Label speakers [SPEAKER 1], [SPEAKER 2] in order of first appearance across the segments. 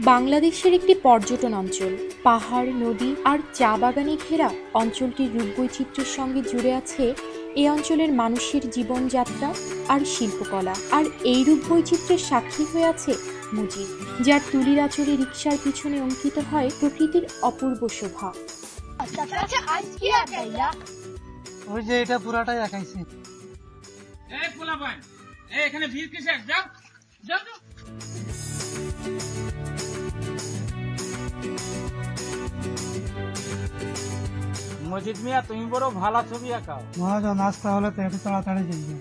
[SPEAKER 1] বাংলাদেশের একটি পর্যটন অঞ্চল, পাহাড়, নদী আর চা বাগানে ঘেরা অঞ্চলটির রূপবৈচিত্র্যের সঙ্গে জুড়ে আছে এই অঞ্চলের মানুষের জীবনযাত্রা আর শিল্পকলা। আর এই রূপবৈচিত্র্যের সাক্ষী হয়ে আছে মজিদ, যার তুলির আঁচড়ে রিকশার পিছনে অঙ্কিত হয় প্রকৃতির অপূর্ব শোভা।
[SPEAKER 2] ওই যে এটা পুরাটাই আঁকাইছে।
[SPEAKER 3] এখানে ভিড় কিসের? যাও যাও যাও। মজিদ মিয়া, তুমি বড় ভালো ছবি আঁকাও।
[SPEAKER 2] মহাজন, আজ তাহলে তো একটু তাড়াতাড়ি যাইবে।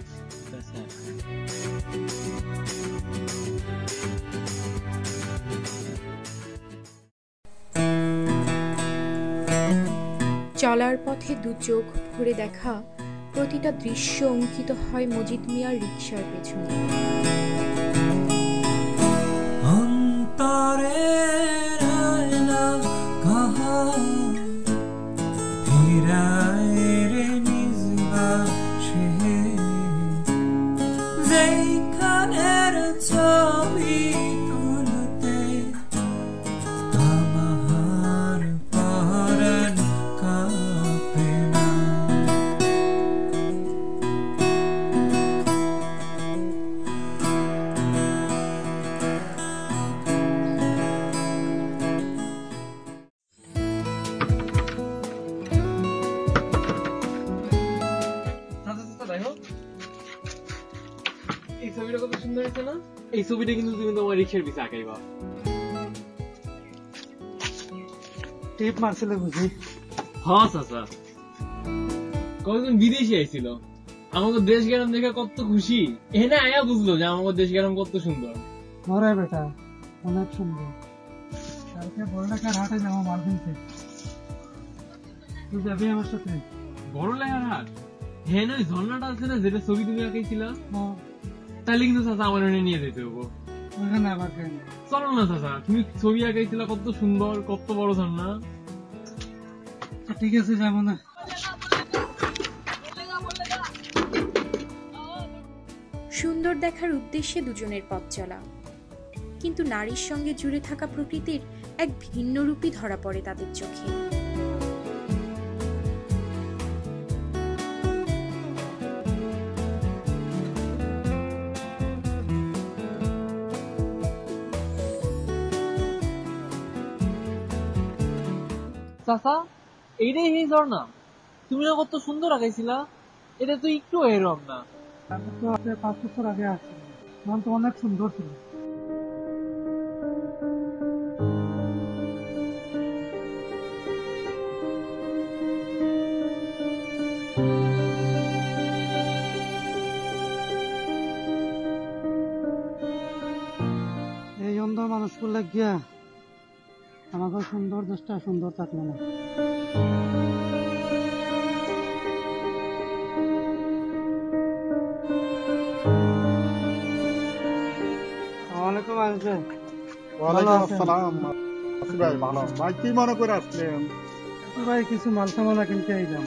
[SPEAKER 1] চলার পথে দু চোখ ভরে দেখা প্রতিটা দৃশ্য অঙ্কিত হয় মজিদ মিয়ার রিকশার পেছনে।
[SPEAKER 3] এই ছবিটা কত সুন্দর হয়েছে না? এই ছবিটা কিন্তু তুমি তোমার রিক্সার পিছে আঁকাইবা।
[SPEAKER 2] টিপ মারছিলে বুঝি?
[SPEAKER 3] হ্যাঁ চাচা, কয়েকজন বিদেশি আইছিল, আমাদের দেশ গ্রাম দেখে কত খুশি। এখানে আয়া বুঝলো যে আমাদের দেশ গ্রাম কত সুন্দর।
[SPEAKER 2] মরে বেটা, অনেক সুন্দর। কালকে বড়লেখার হাটে যাবো মাল কিনতে, তুই যাবি আমার সাথে?
[SPEAKER 3] বড়লেখার হাট? হ্যাঁ, ওই ঝর্ণাটা আছে না, যেটা ছবি তুমি আঁকাইছিলা, তাহলে কিন্তু চাচা আমার নিয়ে যেতে হবো।
[SPEAKER 2] ওখানে আবার কেন?
[SPEAKER 3] চলো না চাচা, তুমি ছবি আঁকাইছিলা কত সুন্দর, কত বড় ঝর্ণা।
[SPEAKER 2] ঠিক আছে, যাবো না।
[SPEAKER 1] সুন্দর দেখার উদ্দেশ্যে দুজনের পথ চলা, কিন্তু নারীর সঙ্গে জুড়ে থাকা প্রকৃতির এক ভিন্ন রূপই ধরা পড়ে তাদের চোখে।
[SPEAKER 3] চাচা, এইটাই এই ঝর্ণা? তুমি না কত সুন্দর আঁকাইছিলা, এটা তো একটু এরকম না।
[SPEAKER 2] 5 বছর আগে আসছিল, তখন তো অনেক সুন্দর ছিল। এই অন্ধ মানুষগুলো গিয়া আমাকে সুন্দর দেশটা সুন্দর থাকলো না। কিছু মাল সামানা কিনতে আইলাম।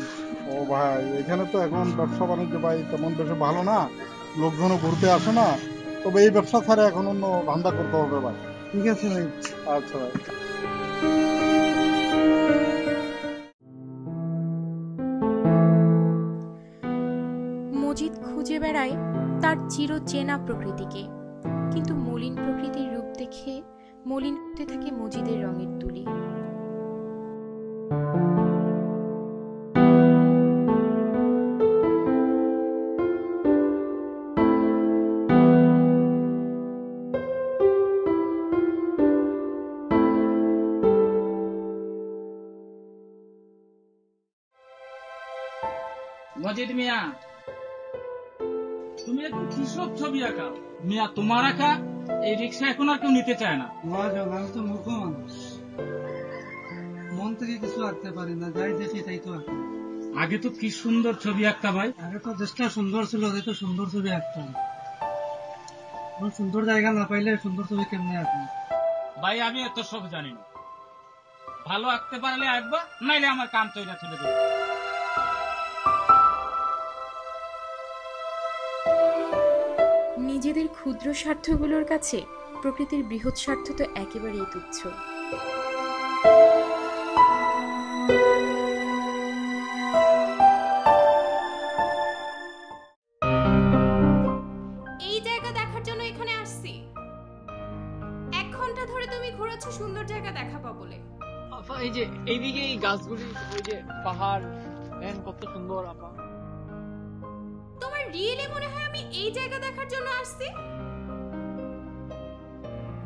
[SPEAKER 4] ও ভাই, এখানে তো এখন ব্যবসা বাণিজ্য ভাই তেমন বেশি ভালো না, লোকজনও ঘুরতে আসে না। তবে এই ব্যবসা ছাড়া এখন অন্য ধান্দা করতে হবে ভাই।
[SPEAKER 2] ঠিক আছে ভাই।
[SPEAKER 4] আচ্ছা ভাই।
[SPEAKER 1] মজিদ খুঁজে বেড়ায় তার চিরচেনা প্রকৃতিকে, কিন্তু মলিন প্রকৃতির রূপ দেখে মলিন হতে থাকে মজিদের রঙের তুলি।
[SPEAKER 3] মজিদ মিয়া, তুমি এখন কি সব ছবি আঁকা? মিয়া, তোমার আঁকা এই রিক্সা এখন আর কেউ নিতে চায় না।
[SPEAKER 2] আমি তো মূর্খ মানুষ, মন থেকে কিছু আঁকতে পারি না, যাই দেখি তাই তো আঁকি।
[SPEAKER 3] আগে তো কি সুন্দর ছবি আঁকতা ভাই।
[SPEAKER 2] আগে তো দেশটা সুন্দর ছিল, যে তো সুন্দর ছবি আঁকতাম। সুন্দর জায়গা না পাইলে সুন্দর ছবি কেমনে আঁকি?
[SPEAKER 3] ভাই, আমি এত সব জানি না, ভালো আঁকতে পারলে আঁকবা, নাইলে আমার কাম তৈরি তুলে দেবো।
[SPEAKER 1] নিজেদের ক্ষুদ্র স্বার্থগুলোর কাছে প্রকৃতির বৃহৎ স্বার্থ তো একেবারেই তুচ্ছ।
[SPEAKER 5] এই জায়গা দেখার জন্য এখানে আসছি। 1 ঘন্টা ধরে তুমি ঘুরেছো সুন্দর জায়গা দেখাবো বলে।
[SPEAKER 3] আপা এই যে এইদিকে এই গাছগুলি, ওই যে পাহাড়, দেখেন কত সুন্দর। আপা
[SPEAKER 5] তোমার রিয়েলি মনে হয় আমি এই জায়গা দেখার জন্য আসছি?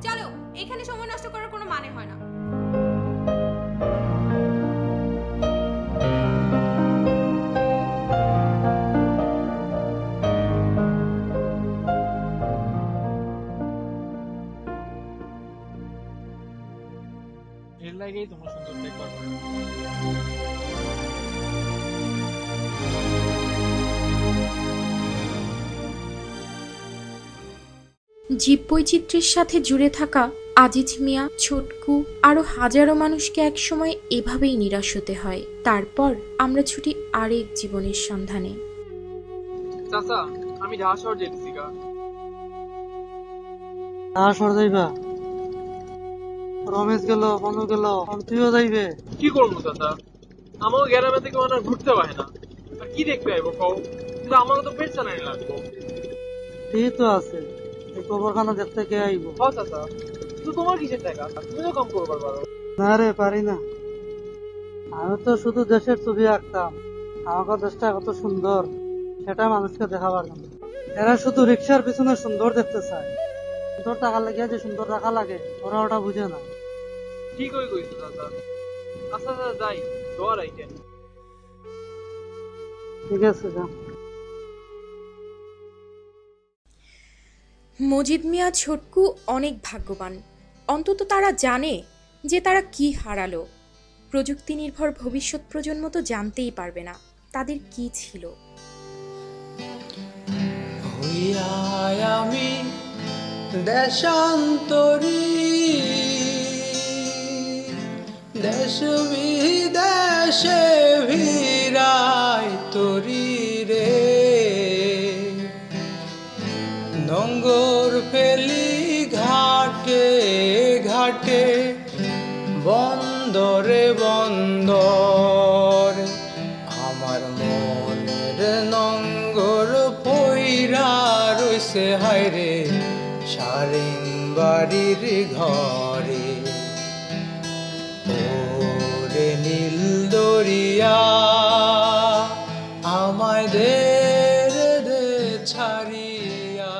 [SPEAKER 5] চলো, এখানে সময় নষ্ট করার কোনো মানে হয় না।
[SPEAKER 3] এর লাগেই তোমার সুন্দর দেখবার।
[SPEAKER 1] জীববৈচিত্র্যের সাথে জুড়ে থাকা আজিজ মিয়া, ছোটকু আরো হাজারো মানুষকে একসময় এভাবেই নিরাশ হতে হয়। তারপর আমরা ছুটি আরেক জীবনের সন্ধানে।
[SPEAKER 3] চাচা, আমি ঢাকা শহর যেতেছি গা।
[SPEAKER 2] ঢাকা শহর যাইবা? রমেশ গেল, বনু গেল, তুইও যাইবে?
[SPEAKER 3] কি করবো চাচা, আমাকে গ্রামে থেকে মানে ঘুরতে পারে না, আর কি দেখতে আইবো কও? কিন্তু আমাকে তো পেট চালানি লাগবো।
[SPEAKER 2] ঠিক তো আছে, এই কবরখানা দেখতে কে আইব?
[SPEAKER 3] হ্যাঁ চাচা, কিন্তু তোমার কিসের টাকা? তুমিও কম করবার পারো।
[SPEAKER 2] না রে, পারি না। আমি তো শুধু দেশের ছবি আঁকতাম। আমাকে দেশটা কত সুন্দর সেটা মানুষকে দেখাবার জন্য। এরা শুধু রিক্সার পিছনে সুন্দর দেখতে চায়। সুন্দর টাকা লাগিয়ে যে সুন্দর রাখা লাগে ওরা ওটা বুঝে না।
[SPEAKER 3] ঠিক হয়ে গেছে চাচা। আচ্ছা চাচা, যাই, দোয়া রাখেন।
[SPEAKER 2] ঠিক আছে, যা।
[SPEAKER 1] মজিদ মিয়া, ছোটকু অনেক ভাগ্যবান। অন্তত তারা জানে যে তারা কি হারালো। প্রযুক্তি নির্ভর ভবিষ্যৎ প্রজন্ম তো জানতেই পারবে না তাদের কি ছিল।
[SPEAKER 6] আমি দেশান্তরী, দেশ বিদেশে ভিড়াই তরি রে, নঙ্গর ফেলি ঘাটে ঘাটে, বন্দরে বন্দর, আমার মনের নঙ্গর পইরা রইছে হায়রে সারিং বাড়ির ঘরে। ওরে নীল দরিয়া আমায় দে রে দে ছাড়িয়া।